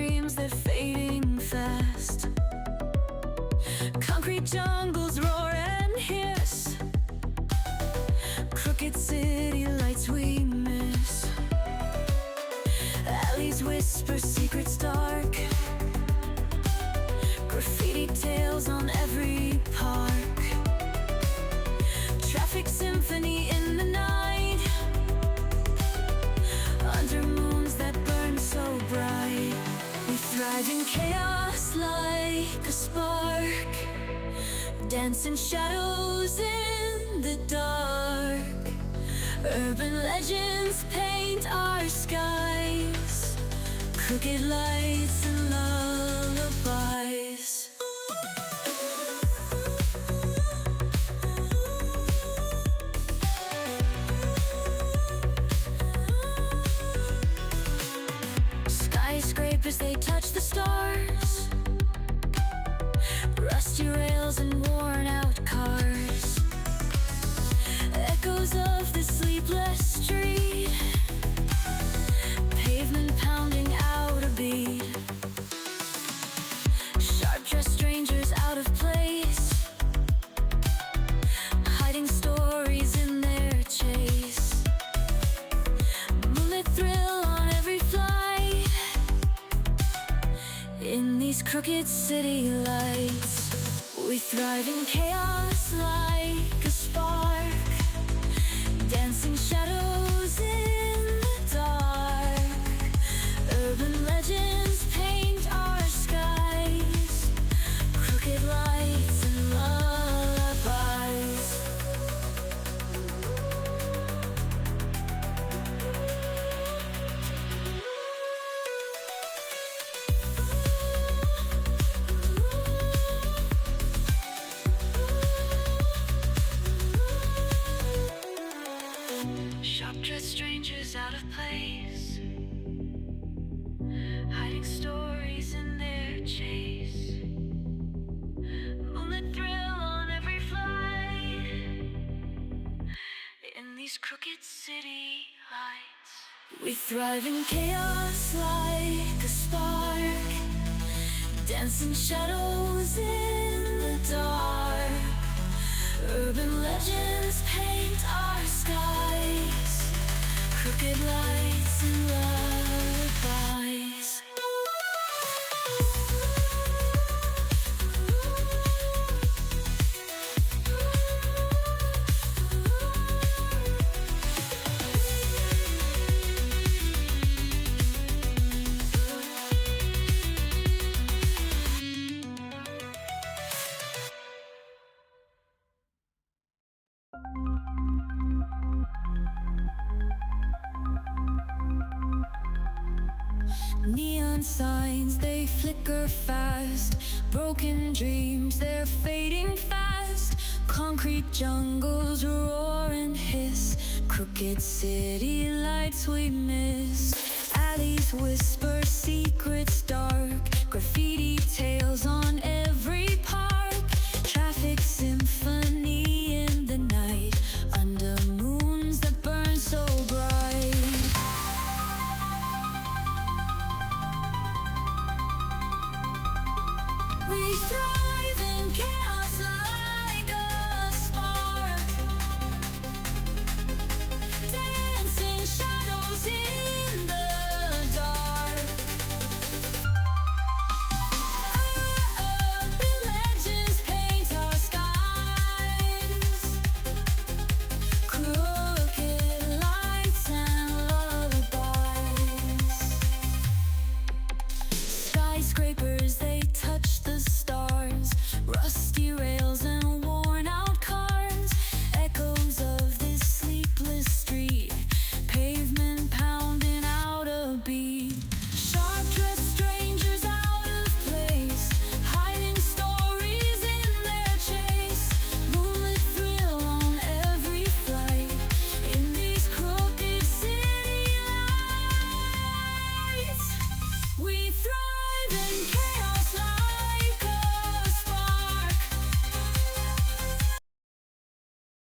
dreams, they're fading fast. Concrete jungles roar and hiss, crooked city lights we miss. Alleys whisper secrets dark, graffiti tales on every park. Traffic symphony in the night, under moons that burn so bright. We thrive in chaos like a spark, dancing shadows in the dark. Urban legends paint our skies, crooked lights and lullabies. Skyscrapers, they touch the stars, rusty rails and worn out cars. Echoes of the sleepless street, pavement pounding out a beat. Sharp-dressed strangers out of place, hiding stories in their chase. Moonlit thrill on every flight, in these crooked city lights. We thrive in chaos like a spark, dancing shadows in the dark. Urban legends paint our skies, crooked lights and lullabies. Sharp-dressed strangers out of place, hiding stories in their chase. Moonlit thrill on every flight, in these crooked city lights. We thrive in chaos like a spark, dancing shadows in the dark. Urban legends paint our skies, crooked lights and lullabies. Neon signs, they flicker fast, broken dreams, they're fading fast. Concrete jungles roar and hiss, crooked city lights we miss. Alleys whisper secrets dark, graffiti tales on every park. Traffic symphony in the night, under moons that burn so bright. We thrive in chaos like a spark, dancing shadows in the dark. Urban legends paint our skies, crooked lights and lullabies. Skyscrapers, they touch the stars, rusty rails and worn out cars. Echoes of this sleepless street, pavement pounding out a beat. Sharp-dressed strangers out of place, hiding stories in their chase. Moonlit thrill on every flight, in these crooked city lights. We thrive in